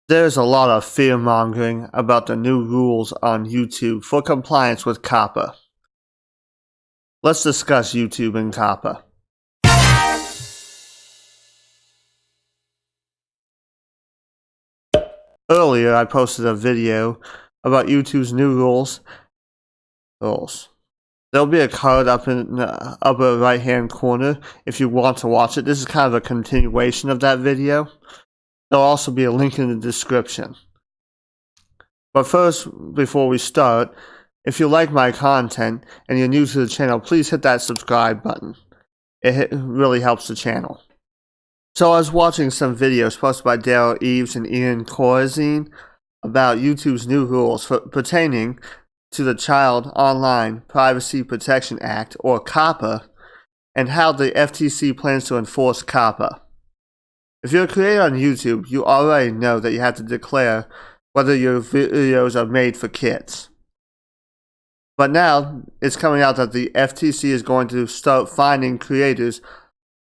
There's a lot of fear-mongering about the new rules on YouTube for compliance with COPPA. Let's discuss YouTube and COPPA. Earlier, I posted a video about YouTube's new rules. There'll be a card up in the upper right-hand corner if you want to watch it. This is kind of a continuation of that video. There'll also be a link in the description. But first, before we start, if you like my content and you're new to the channel, please hit that subscribe button. It really helps the channel. So I was watching some videos posted by Daryl Eves and Ian Corazine about YouTube's new rules pertaining to the Child Online Privacy Protection Act, or COPPA, and how the FTC plans to enforce COPPA. If you're a creator on YouTube, you already know that you have to declare whether your videos are made for kids. But now, it's coming out that the FTC is going to start fining creators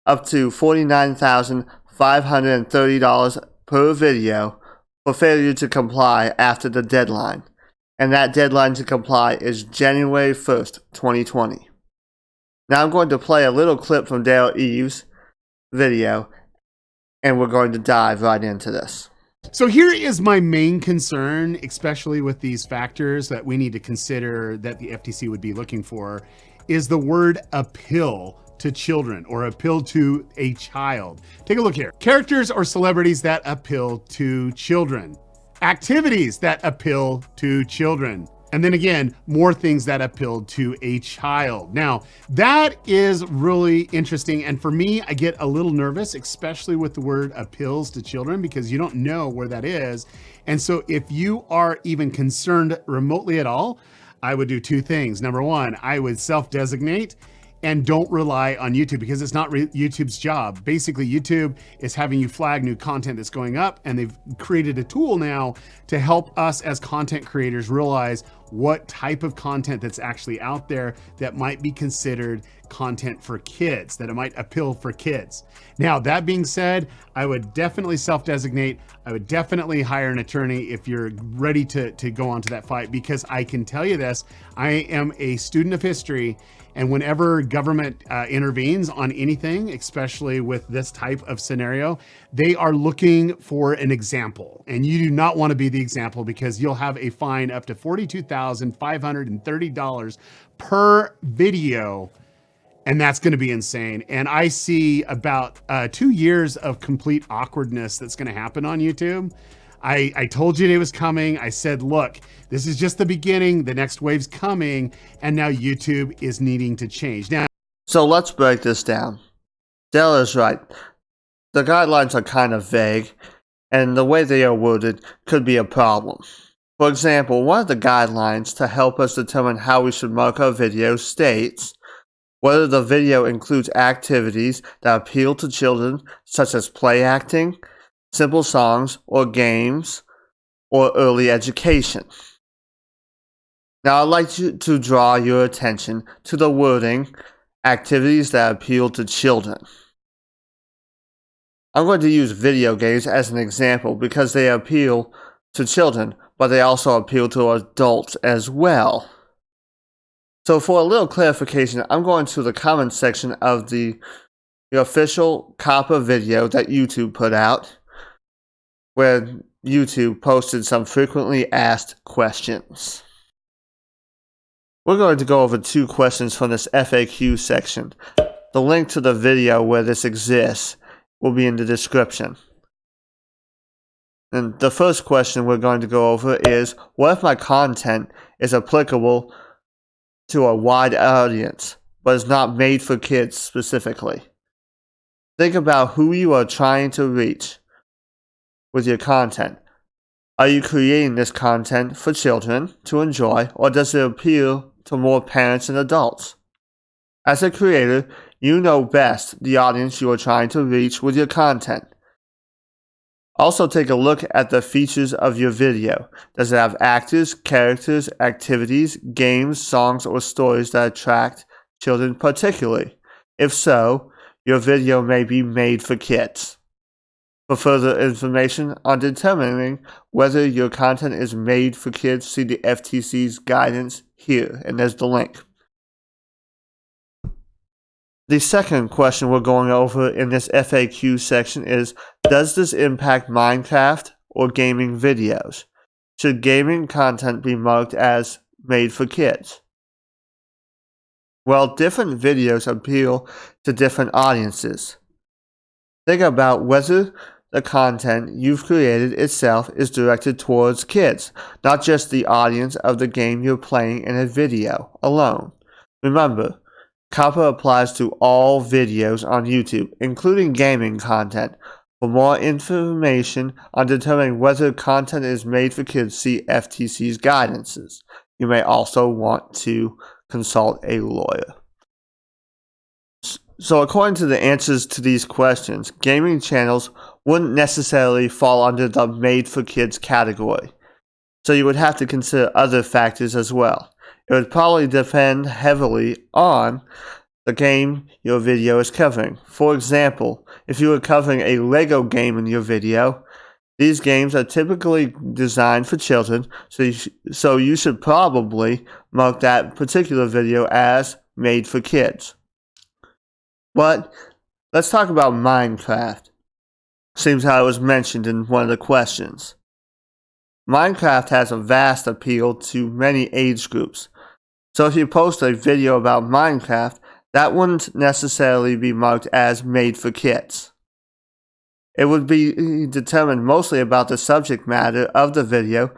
up to $49,530 per video for failure to comply after the deadline. And that deadline to comply is January 1st, 2020. Now I'm going to play a little clip from Daryl Eves' video, and we're going to dive right into this. So here is my main concern, especially with these factors that we need to consider that the FTC would be looking for, is the word appeal to children or appeal to a child. Take a look here. Characters or celebrities that appeal to children. Activities that appeal to children. And then again, more things that appeal to a child. Now, that is really interesting. And for me, I get a little nervous, especially with the word appeals to children, because you don't know where that is. And so if you are even concerned remotely at all, I would do two things. Number one, I would self-designate and don't rely on YouTube, because it's not YouTube's job. Basically, YouTube is having you flag new content that's going up, and they've created a tool now to help us as content creators realize what type of content that's actually out there that might be considered content for kids, that it might appeal for kids. Now, that being said, I would definitely self-designate. I would definitely hire an attorney if you're ready to go onto that fight, because I can tell you this, I am a student of history, and whenever government intervenes on anything, especially with this type of scenario, they are looking for an example. And you do not want to be the example, because you'll have a fine up to $42,530 per video. And that's going to be insane. And I see about 2 years of complete awkwardness that's going to happen on YouTube. I told you it was coming. I said, look, this is just the beginning. The next wave's coming. And now YouTube is needing to change. Now, so let's break this down. Dell is right. The guidelines are kind of vague, and the way they are worded could be a problem. For example, one of the guidelines to help us determine how we should mark our video states whether the video includes activities that appeal to children, such as play acting, simple songs or games, or early education. Now I'd like to draw your attention to the wording, activities that appeal to children. I'm going to use video games as an example because they appeal to children, but they also appeal to adults as well. So for a little clarification, I'm going to the comment section of the official COPPA video that YouTube put out, where YouTube posted some frequently asked questions. We're going to go over 2 questions from this FAQ section. The link to the video where this exists will be in the description. And the first question we're going to go over is, what if my content is applicable to a wide audience, but is not made for kids specifically? Think about who you are trying to reach with your content. Are you creating this content for children to enjoy, or does it appeal to more parents and adults? As a creator, you know best the audience you are trying to reach with your content. Also, take a look at the features of your video. Does it have actors, characters, activities, games, songs, or stories that attract children particularly? If so, your video may be made for kids. For further information on determining whether your content is made for kids, see the FTC's guidance here, and there's the link. The second question we're going over in this FAQ section is, does this impact Minecraft or gaming videos? Should gaming content be marked as made for kids? Well, different videos appeal to different audiences. Think about whether the content you've created itself is directed towards kids, not just the audience of the game you're playing in a video alone. Remember, COPPA applies to all videos on YouTube, including gaming content. For more information on determining whether content is made for kids, see FTC's guidances. You may also want to consult a lawyer. So according to the answers to these questions, gaming channels wouldn't necessarily fall under the made for kids category. So you would have to consider other factors as well. It would probably depend heavily on the game your video is covering. For example, if you were covering a Lego game in your video, these games are typically designed for children, so you should probably mark that particular video as made for kids. But let's talk about Minecraft. Seems how it was mentioned in one of the questions. Minecraft has a vast appeal to many age groups. So if you post a video about Minecraft, that wouldn't necessarily be marked as made for kids. It would be determined mostly about the subject matter of the video.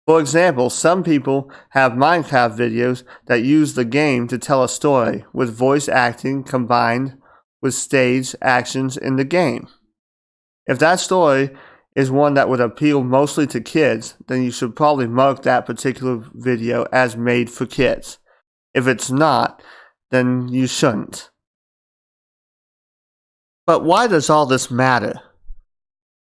For example, some people have Minecraft videos that use the game to tell a story, with voice acting combined with stage actions in the game. If that story is one that would appeal mostly to kids, then you should probably mark that particular video as made for kids. If it's not, then you shouldn't. But why does all this matter?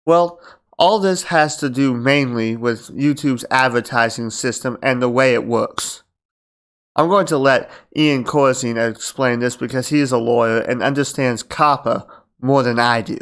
Well, all this has to do mainly with YouTube's advertising system and the way it works. I'm going to let Ian Corzine explain this because he is a lawyer and understands COPPA more than I do.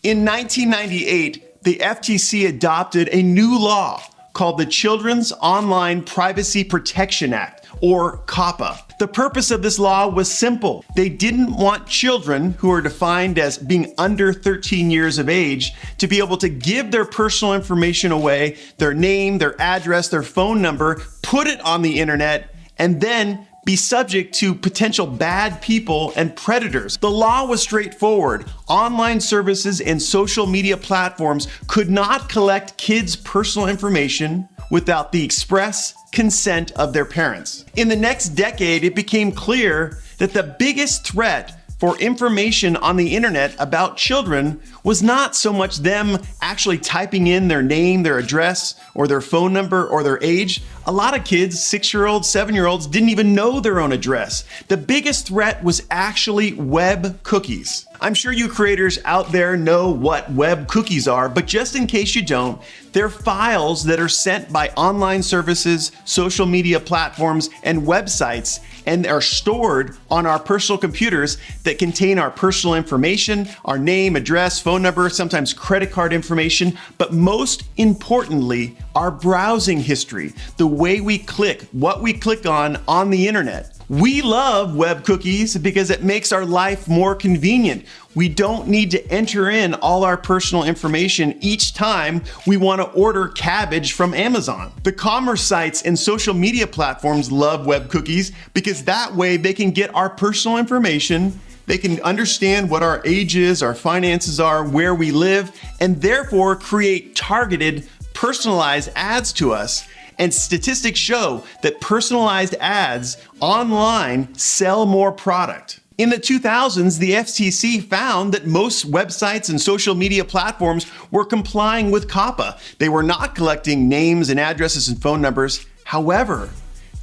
In 1998, the FTC adopted a new law called the Children's Online Privacy Protection Act, or COPPA. The purpose of this law was simple. They didn't want children, who are defined as being under 13 years of age, to be able to give their personal information away, their name, their address, their phone number, put it on the internet, and then be subject to potential bad people and predators. The law was straightforward. Online services and social media platforms could not collect kids' personal information without the express consent of their parents. In the next decade, it became clear that the biggest threat for information on the internet about children was not so much them actually typing in their name, their address, or their phone number, or their age. A lot of kids, 6-year-olds, 7-year-olds, didn't even know their own address. The biggest threat was actually web cookies. I'm sure you creators out there know what web cookies are, but just in case you don't, they're files that are sent by online services, social media platforms, and websites, and are stored on our personal computers that contain our personal information, our name, address, phone number, sometimes credit card information, but most importantly, our browsing history, the way we click, what we click on the internet. We love web cookies because it makes our life more convenient. We don't need to enter in all our personal information each time we want to order cabbage from Amazon. The commerce sites and social media platforms love web cookies because that way they can get our personal information, they can understand what our age is, our finances are, where we live, and therefore create targeted, personalized ads to us. And statistics show that personalized ads online sell more product. In the 2000s, the FTC found that most websites and social media platforms were complying with COPPA. They were not collecting names and addresses and phone numbers. However,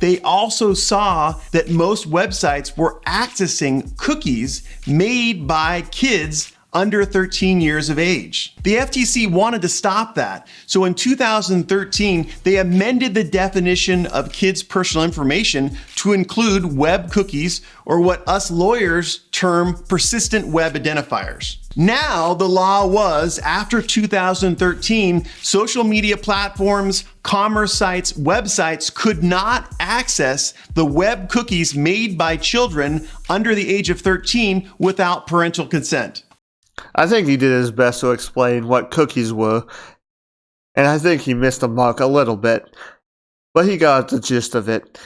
they also saw that most websites were accessing cookies made by kids under 13 years of age. The FTC wanted to stop that. So in 2013, they amended the definition of kids' personal information to include web cookies, or what us lawyers term persistent web identifiers. Now, the law was, after 2013, social media platforms, commerce sites, websites could not access the web cookies made by children under the age of 13 without parental consent. I think he did his best to explain what cookies were, and I think he missed the mark a little bit, but he got the gist of it.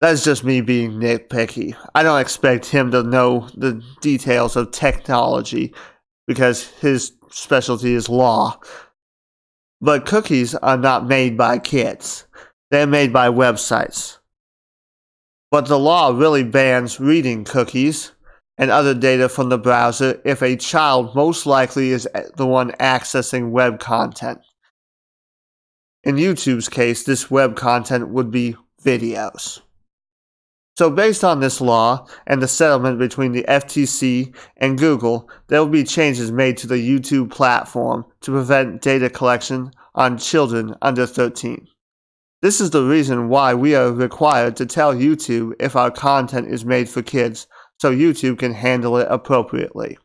That's just me being nitpicky. I don't expect him to know the details of technology because his specialty is law. But cookies are not made by kids. They're made by websites. But the law really bans reading cookies and other data from the browser if a child most likely is the one accessing web content. In YouTube's case, this web content would be videos. So based on this law and the settlement between the FTC and Google, there will be changes made to the YouTube platform to prevent data collection on children under 13. This is the reason why we are required to tell YouTube if our content is made for kids so YouTube can handle it appropriately.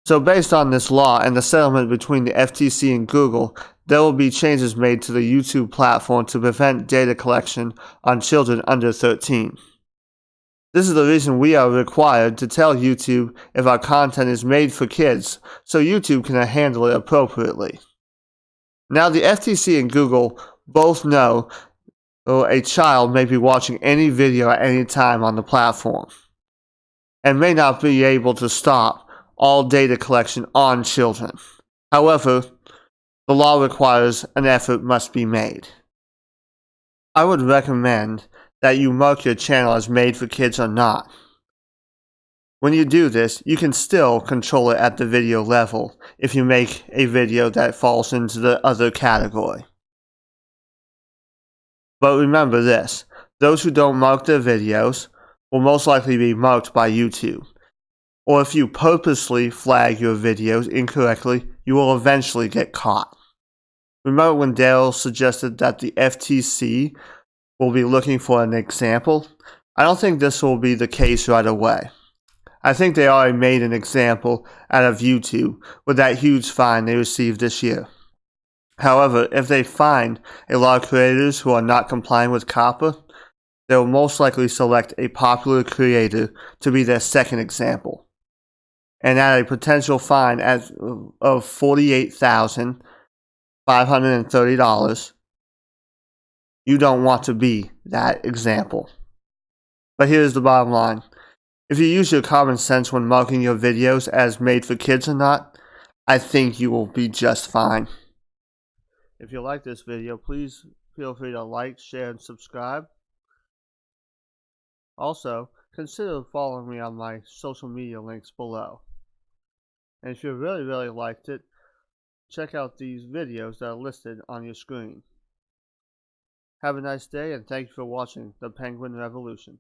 So based on this law and the settlement between the FTC and Google, there will be changes made to the YouTube platform to prevent data collection on children under 13. This is the reason we are required to tell YouTube if our content is made for kids, so YouTube can handle it appropriately. Now the FTC and Google both know a child may be watching any video at any time on the platform, and may not be able to stop all data collection on children. However, the law requires an effort must be made. I would recommend that you mark your channel as made for kids or not. When you do this, you can still control it at the video level if you make a video that falls into the other category. But remember this, those who don't mark their videos will most likely be marked by YouTube. Or if you purposely flag your videos incorrectly, you will eventually get caught. Remember when Dale suggested that the FTC will be looking for an example? I don't think this will be the case right away. I think they already made an example out of YouTube with that huge fine they received this year. However, if they find a lot of creators who are not complying with COPPA, they will most likely select a popular creator to be their second example, and at a potential fine of $48,530. You don't want to be that example. But here's the bottom line. If you use your common sense when marking your videos as made for kids or not, I think you will be just fine. If you like this video, please feel free to like, share, and subscribe. Also, consider following me on my social media links below. And if you really liked it, check out these videos that are listed on your screen. Have a nice day, and thank you for watching The Penguin Revolution.